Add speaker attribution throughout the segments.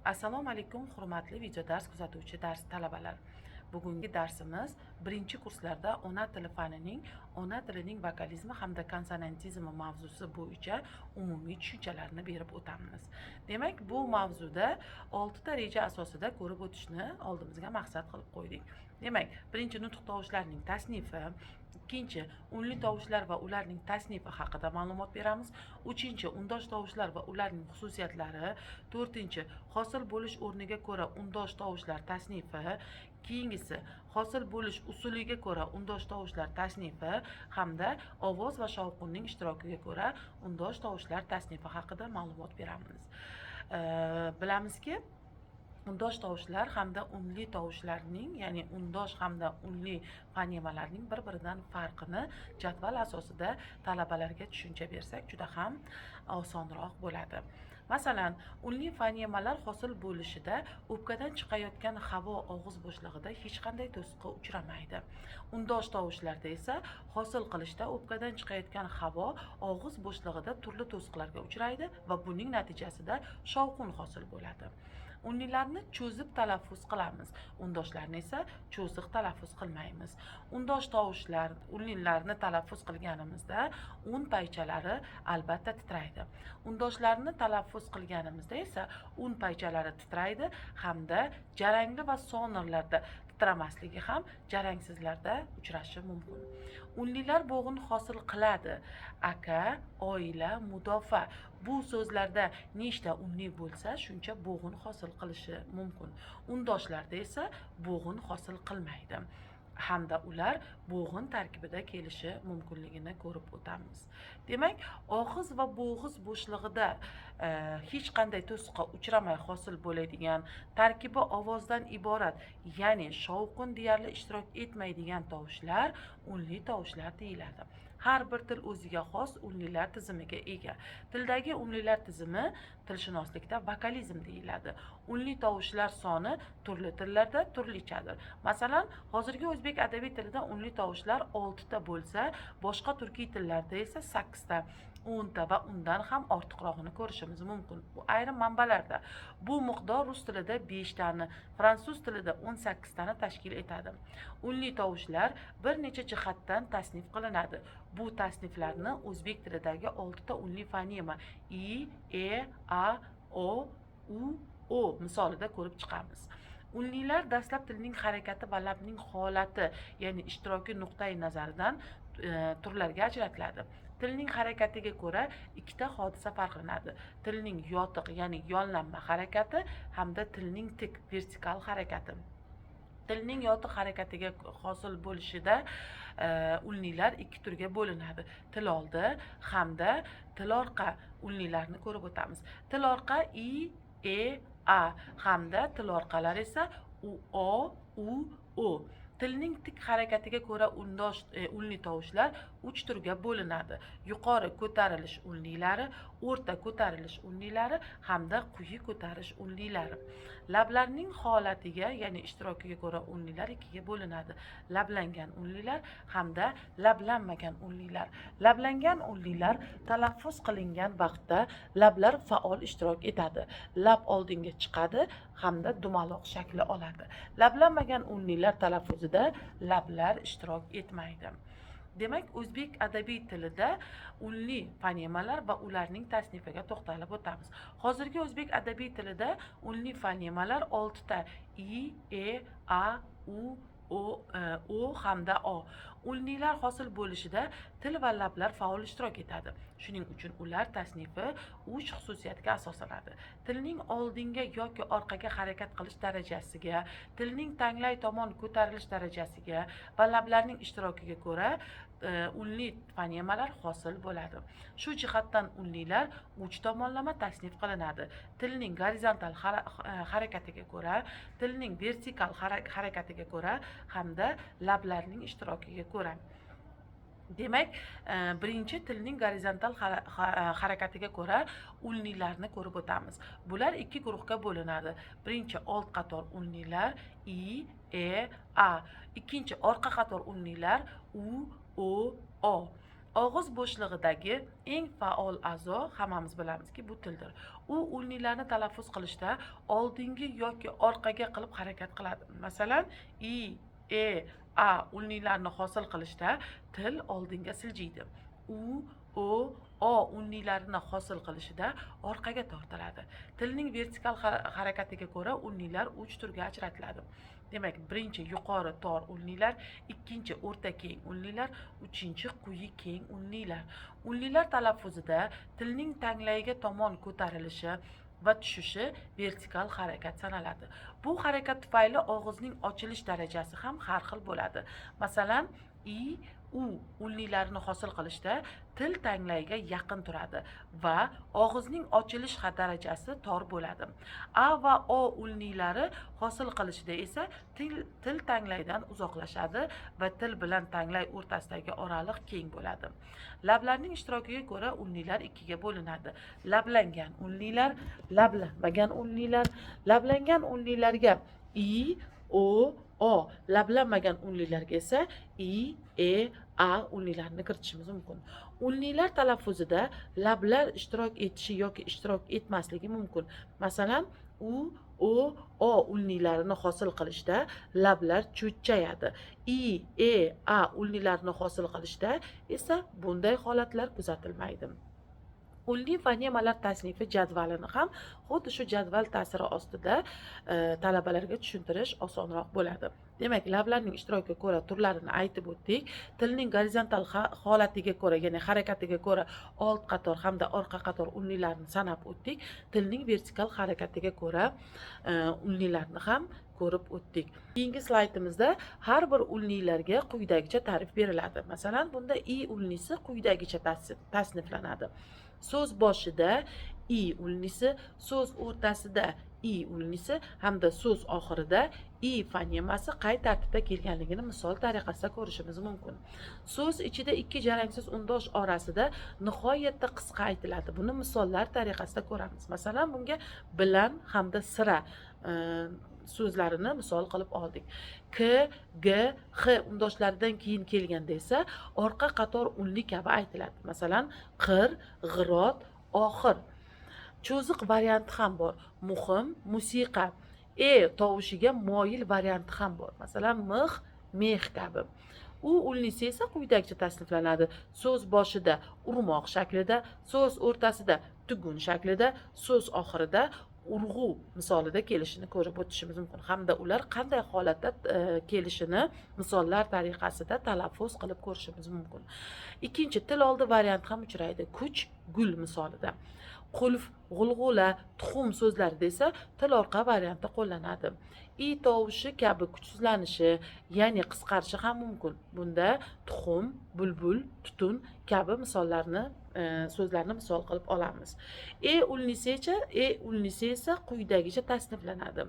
Speaker 1: Assalomu alaykum, hurmatli videodars kuzatuvchi talabalar. Bugungi darsimiz birinchi kurslarda ona tili fanining ona tilining vokalizmi hamda konsonantizmi mavzusi bo'yicha umumiy tushunchalarni berib o'tamiz. Demak, bu mavzuda 6 ta reja asosida ko'rib o'tishni oldimizga maqsad qilib qo'ydik. Demak, birinchi nutq tovushlarning tasnifi, ikkinchi unli tovushlar va ularning tasnifi haqida ma'lumot beramiz. Uchinchi undosh tovushlar va ularning xususiyatlari, to'rtinchi hosil bo'lish o'rniga ko'ra undosh tovushlar tasnifi, keyingisi hosil bo'lish usuliga ko'ra undosh tovushlar tasnifi hamda ovoz va shovqinning ishtirokiga ko'ra undosh tovushlar tasnifi haqida ma'lumot beramiz. Bilamizki, undosh tovushlar hamda unli tovushlarning, ya'ni undosh hamda unli fonemalarning bir-biridan farqini jadval asosida talabalarga tushuncha bersak juda ham osonroq bo'ladi. Masalan, unli fonemalar hosil bo'lishida o'pkadan chiqayotgan havo og'iz bo'shlig'ida hech qanday to'siqqa uchramaydi. Undosh tovushlarda esa hosil qilishda o'pkadan chiqayotgan havo og'iz bo'shlig'ida turli to'siqlarga uchraydi va buning natijasida shovqin hosil bo'ladi. Unlilarni cho'zib talaffuz qilamiz, undoshlarni esa cho'ziq talaffuz qilmaymiz. Undosh tovushlar, unlilarni talaffuz qilganimizda un paychalari albatta titraydi. Undoshlarni talaffuz qilganimizda esa un paychalari titraydi hamda jarangli va sonirlarda titramasligi ham jarangsizlarda uchrashi mumkin. Unlilar bo'g'in hosil qiladi. Aka, oila, mudofaa. Bu so'zlarda nechta unli bo'lsa, shuncha bo'g'in hosil qilishi mumkin. Undoshlarda esa bo'g'in hosil qilmaydi hamda ular bo'g'in tarkibida kelishi mumkinligini ko'rib o'tamiz. Demak, og'iz va bo'g'iz bo'shlig'ida hech qanday to'siqqa uchramay hosil bo'ladigan, tarkibi ovozdan iborat, ya'ni shovqin deyarli ishtirok etmaydigan tovushlar unli tovushlar deyiladi. Har bir til o'ziga xos unlilar tizimiga ega. Tildagi unlilar tizimi tilshunoslikda vokalizm deyiladi. Unli tovushlar soni turli tillarda turlichadir. Masalan, hozirgi o'zbek adabiy tilida unli tovushlar 6 ta bo'lsa, boshqa turkiy tillarda esa 8 ta, 10 ta va undan ham ortiqrog'ini ko'rishimiz mumkin. Bu ayrim manbalarda. Bu miqdor rus tilida 5 tani, fransuz tilida 18 tani tashkil etadi. Unli tovushlar bir necha jihatdan tasnif qilinadi. Bu tasniflarni o'zbek tilidagi 6 ta unli fonema i, e, a, o, u, o misolida ko'rib chiqamiz. Unlilar dastlab tilning harakati va labning holati, ya'ni ishtiroki nuqtai nazaridan turlarga ajratiladi. Tilning harakatiga ko'ra ikkita hodisa farqlanadi. Tilning yotiq, ya'ni yonlanma harakati hamda tilning tik, vertikal harakati. Tilning yotiq harakatiga hosil bo'lishida unlilar ikki turga bo'linadi. Til oldi hamda til orqa unlilarni ko'rib o'tamiz. Til orqa i, e, a hamda til orqalar esa u, o, u, o. Tilning tik harakatiga ko'ra unli tovushlar 3 turga bo'linadi. Yuqori ko'tarilish unlilari, o'rta ko'tarilish unlilari hamda quyi ko'tarish unlilari. Lablarning holatiga, ya'ni ishtirokiga ko'ra unlilar ikkiga bo'linadi. Lablangan unlilar hamda lablanmagan unlilar. Lablangan unlilar talaffuz qilingan vaqtda lablar faol ishtirok etadi. Lab oldinga chiqadi hamda dumaloq shakli oladi. Lablanmagan unlilar talaffuzida lablar ishtirok etmaydi. Demak, o'zbek adabiy tilida unli fonemalar va ularning tasnifiga to'xtalib o'tamiz. Hozirgi o'zbek adabiy tilida unli fonemalar 6 ta: i, e, a, u, o hamda o. Unlilar hosil bo'lishida til va lablar faol ishtirok etadi. Shuning uchun ular tasnifi 3 xususiyatga asoslanadi. Tilning oldinga yoki orqaga harakat qilish darajasiga, tilning tanglay tomon ko'tarilish darajasiga va lablarning ishtirokiga ko'ra unli fonemalar hosil bo'ladi. Shu jihatdan unlilar 3 tomonlama tasnif qilinadi. Tilning gorizontal harakatiga ko'ra, tilning vertikal harakatiga ko'ra hamda lablarning ishtirokiga ko'ra. Demak, birinchi tilning gorizontal harakatiga ko'ra unlilarni ko'rib o'tamiz. Bular ikki guruhga bo'linadi. Birinchi old qator unlilar i, e, a. Ikkinchi orqa qator unlilar u, o, o. Og'iz bo'shlig'idagi eng faol a'zo hammamiz bilamizki, bu tildir. U unlilarni talaffuz qilishda oldingi yoki orqaga qilib harakat qiladi. Masalan, i, e, a unlilarni hosil qilishda til oldinga siljiydi. U, o, o unlilarini hosil qilishida orqaga tortiladi. Tilning vertikal harakatiga ko'ra unlilar 3 turga ajratiladi. Demak, birinchi yuqori tor unlilar, ikkinchi o'rta keng unlilar, uchinchi quyi keng unlilar. Unlilar talaffuzida tilning tanglayiga tomon ko'tarilishi va tushishi vertikal harakat sanaladi. Bu harakat tufayli og'izning ochilish darajasi ham har xil bo'ladi. Masalan, i, u unlilarini hosil qilishda til tanglayiga yaqin turadi va og'izning ochilish darajasi tor bo'ladi. A va o unlilari hosil qilishda esa til tanglaydan uzoqlashadi va til bilan tanglay o'rtasidagi oraliq keng bo'ladi. Lablarning ishtirokiga ko'ra unlilar ikkiga bo'linadi. Lablangan unlilar, lablanmagan unlilar. Lablangan unlilarga i, o, o, lablanmagan unlilarga esa i, e, a unlilarini kiritishimiz mumkin. Unlilar talaffuzida lablar ishtirok etishi yoki ishtirok etmasligi mumkin. Masalan, u, o, o unlilarini hosil qilishda lablar cho'chchayadi. I, e, a unlilarini hosil qilishda esa bunday holatlar kuzatilmaydi. Unli fonemalar tasnifi jadvalini ham xuddi shu jadval ta'siri ostida talabalarga tushuntirish osonroq bo'ladi. Demak, lablarning ishtirokiga ko'ra turlarini aytib o'tdik. Tilning gorizontal holatiga ko'ra, ya'ni harakatiga ko'ra old qator hamda orqa qator unlilarni sanab o'tdik. Tilning vertikal harakatiga ko'ra unlilarni ham ko'rib o'tdik. Keyingi slaydimizda har bir unlilarga quyidagicha ta'rif beriladi. Masalan, bunda i unlisi quyidagicha tasniflanadi. So'z boshida i unlisi, so'z o'rtasida i unlisi hamda so'z oxirida i fonemasi qay tartibda kelganligini misol tariqasida ko'rishimiz mumkin. So'z ichida ikki jarangsiz undosh orasida nihoyatda qisqa aytiladi. Buni misollar tariqasida ko'ramiz. Masalan, bunga bilan hamda sira so'zlarini misol qilib oldik. K, g, h undoshlaridan keyin kelganda esa orqa qator unli kabi aytiladi. Masalan, qir, g'irot, oxir. Cho'ziq varianti ham bor. Muhim, musiqa. E tovushiga moyil varianti ham bor. Masalan, mix, meh kabi. U unlisi esa quyidagicha tasniflanadi. So'z boshida urmoq shaklida, so'z o'rtasida tugun shaklida, so'z oxirida urg'u misolida kelishini ko'rib o'tishimiz mumkin hamda ular qanday holatda kelishini misollar tariqasida talaffuz qilib ko'rishimiz mumkin. Ikkinchi til oldi varianti ham uchraydi. Kuch, gul misolida. Qulf, g'ulg'ula, tuxum so'zlarida esa til orqa varianti qo'llanadi. I tovushi kabi kuchsizlanishi, ya'ni qisqarishi ham mumkin. Bunda tuxum, bulbul, tutun kabi misollarni so'zlarni misol qilib olamiz. E unlisi esa quyidagicha tasniflanadi.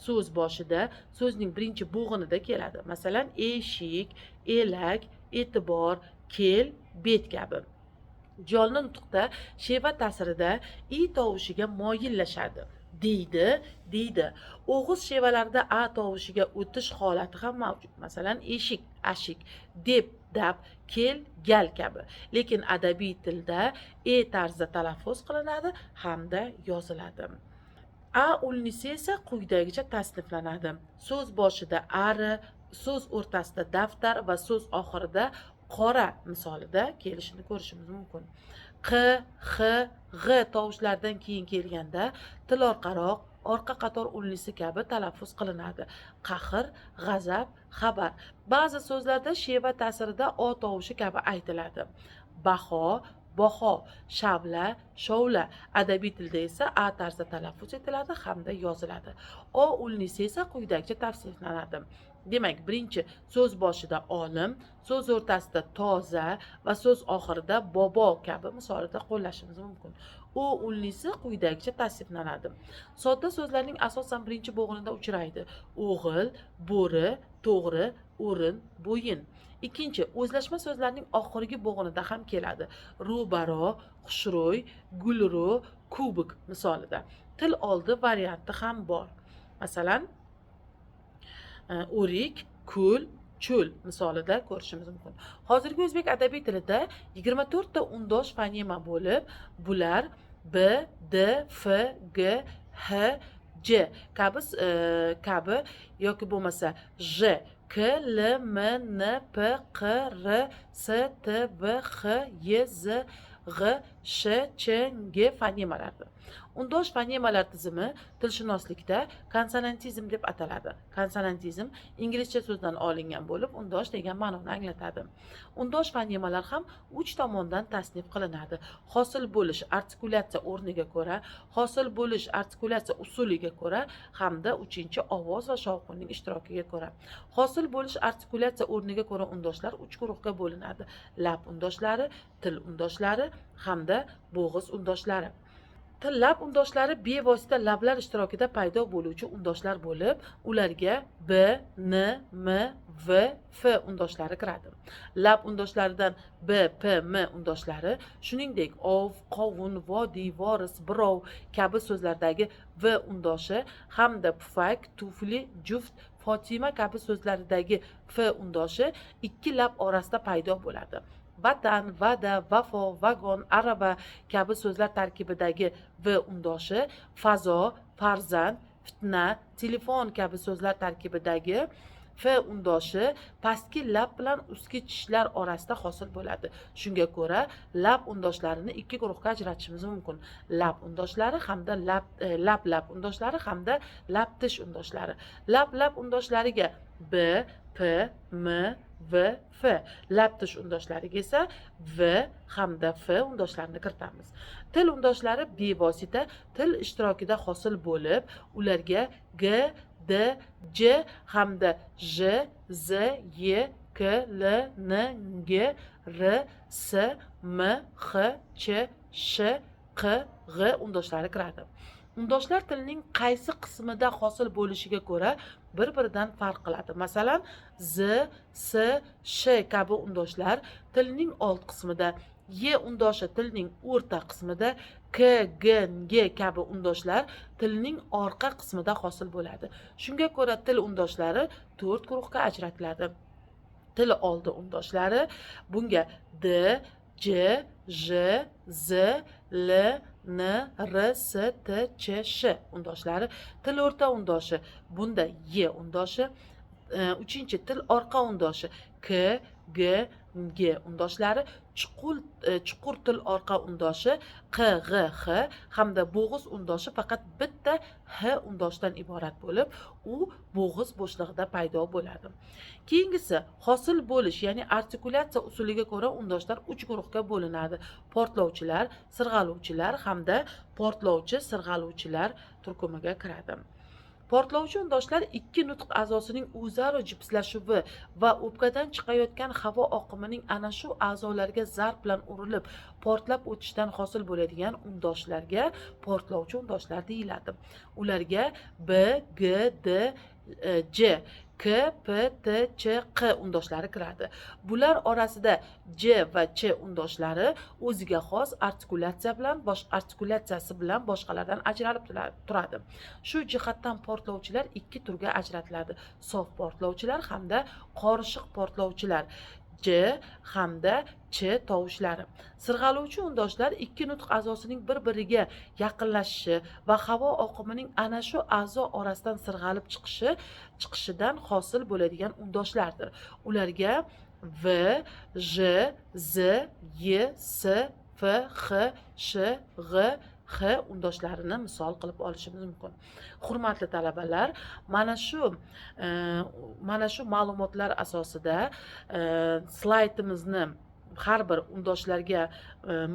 Speaker 1: So'z boshida so'zning birinchi bo'g'inida keladi. Masalan, eshik, elak, e'tibor, kel, bet kabi. Jonli nutqda sheva ta'sirida i tovushiga moyillashadi. Deydi. O'g'iz shevalarida a tovushiga o'tish holati ham mavjud. Masalan, eshik, ashik, dab, kel, gal kabi. Lekin adabiy tilda tarzda talaffuz qilinadi hamda yoziladi. A unlisi esa quyidagicha tasniflanadi. So'z boshida ari, so'z o'rtasida daftar va so'z oxirida qora misolida kelishini ko'rishimiz mumkin. Q, x, gʼ tovushlaridan keyin kelganda til orqaroq, orqa qator unlisi kabi talaffuz qilinadi. Qahr, g'azab, xabar. Ba'zi so'zlarda sheva ta'sirida o tovushi kabi aytiladi. Baho, boho, shavla, shovla. Adabiy tilda esa a tarzda talaffuz etiladi hamda yoziladi. O unlisi esa quyidagicha tavsiflanadi. Demak, birinchi so'z boshida olim, so'z o'rtasida toza va so'z oxirida bobo kabi misolida qo'llashimiz mumkin. U unlisi quyidagicha tasniflanadi. Sodda so'zlarning asosan birinchi bo'g'inida uchraydi. O'g'il, bo'ri, to'g'ri, o'rin, bo'yin. Ikkinchi, o'zlashma so'zlarning oxirgi bo'g'inida ham keladi. Ro'baro, xushro'y, gulro, kubik misolida. Til oldi varianti ham bor. Masalan, o'rik, ko'l, cho'l misolida ko'rishimiz mumkin. Hozirgi o'zbek adabiy tilida 24 ta undosh fonema bo'lib, bular b, d, f, g, h, j kabi yoki bo'lmasa j, k, l, m, n, p, q, r, s, t, v, x, y, z, gʼ, sh, ch, g fonemalardir. Undosh fonemalar tizimi tilshunoslikda konsonantizm deb ataladi. Konsonantizm inglizcha so'zdan olingan bo'lib, undosh degan ma'noni anglatadi. Undosh fonemalar ham 3 tomondan tasnif qilinadi. Hosil bo'lish artikulyatsiya o'rniga ko'ra, hosil bo'lish artikulyatsiya usuliga ko'ra hamda 3-chi ovoz va shovqinning ishtirokiga ko'ra. Hosil bo'lish artikulyatsiya o'rniga ko'ra undoshlar 3 guruhga bo'linadi. Lab undoshlari, til undoshlari hamda bo'g'iz undoshlari. Lab undoshlari bevosita lablar ishtirokida paydo bo'luvchi undoshlar bo'lib, ularga b, n, m, v, f undoshlari kiradi. Lab undoshlaridan b, p, m undoshlari, shuningdek ov, qovun, vodiy, voris, birov kabi so'zlardagi v undoshi hamda pufak, tufli, juft, Fotima kabi so'zlaridagi f undoshi ikki lab orasida paydo bo'ladi. Vatan, va'da, vafo, vagon, arava kabi so'zlar tarkibidagi v undoshi, fazo, farzand, fitna, telefon kabi so'zlar tarkibidagi f undoshi pastki lab bilan ustki tishlar orasida hosil bo'ladi. Shunga ko'ra, lab undoshlarini ikki guruhga ajratishimiz mumkin. Lab undoshlari hamda lab undoshlari hamda lab tish undoshlari. Lab undoshlariga b, p, m, v, f. Lab tish undoshlariga esa v hamda f undoshlarini kiritamiz. Til undoshlari bevosita til ishtirokida hosil bo'lib, ularga g, d, j hamda j, z, y, k, l, n, g, r, s, m, h, ch, sh, q, gʼ undoshlari kiradi. Undoshlar tilning qaysi qismida hosil bo'lishiga ko'ra bir-biridan farq qiladi. Masalan, z, s, sh kabi undoshlar tilning old qismida, y undoshi tilning o'rta qismida, k, g, g kabi undoshlar tilning orqa qismida hosil bo'ladi. Shunga ko'ra til undoshlari 4 guruhga ajratiladi. Til oldi undoshlari bunga d, j, j, z, l, n, r, s, t, ch, sh undoshlari. Til o'rta undoshi bunda y undoshi. 3-chi til orqa undoshi k, g, g undoshlari. Chuqur til orqa undoshi q, g, h hamda bo'g'iz undoshi faqat bitta h undoshdan iborat bo'lib, u bo'g'iz bo'shlig'ida paydo bo'ladi. Keyingisi hosil bo'lish, ya'ni artikulyatsiya usuliga ko'ra undoshlar 3 guruhga bo'linadi. Portlovchilar, sirg'aluvchilar hamda portlovchi sirg'aluvchilar turkumiga kiradi. Portlovchi undoshlar ikki nutq a'zosining o'zaro jipslashuvi va o'pkadan chiqayotgan havo oqimining ana shu a'zolarga zarb bilan urilib, portlab o'tishidan hosil bo'ladigan undoshlarga portlovchi undoshlar deyiladi. Ularga b, g, d, j, k, p, t, ch, q undoshlari kiradi. Bular orasida j va ch undoshlari o'ziga xos artikulatsiyasi bilan boshqalardan ajralib turadi. Shu jihatdan portlovchilar ikki turga ajratiladi: sof portlovchilar hamda qorishiq portlovchilar. J hamda ch tovushlari. Sirg'aluvchi undoshlar ikki nutq a'zosining bir-biriga yaqinlashishi va havo oqimining ana shu a'zo orasidan sirg'alib chiqishidan hosil bo'ladigan undoshlardir. Ularga v, j, z, y, s, f, h, sh, gʼ, h undoshlarini misol qilib olishimiz mumkin. Hurmatli talabalar, mana shu ma'lumotlar asosida slaydimizni har bir undoshlarga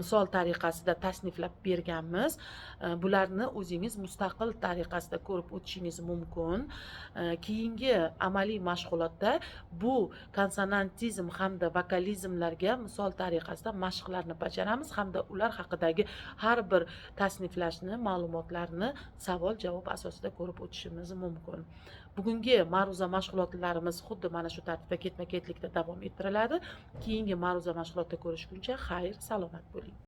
Speaker 1: misol tariqasida tasniflab berganmiz. Bularni o'zingiz mustaqil tariqasida ko'rib o'tishingiz mumkin. Keyingi amaliy mashg'ulotda bu konsonantizm hamda vokalizmlarga misol tariqasida mashqlarni bajaramiz hamda ular haqidagi har bir tasniflashni, ma'lumotlarni savol-javob asosida ko'rib o'tishimiz mumkin. Bugungi ma'ruza mashg'ulotlarimiz xuddi mana shu tartibda ketma-ketlikda davom ettiriladi. Keyingi ma'ruza mashg'ulotda ko'rishguncha xayr, salomat bo'ling.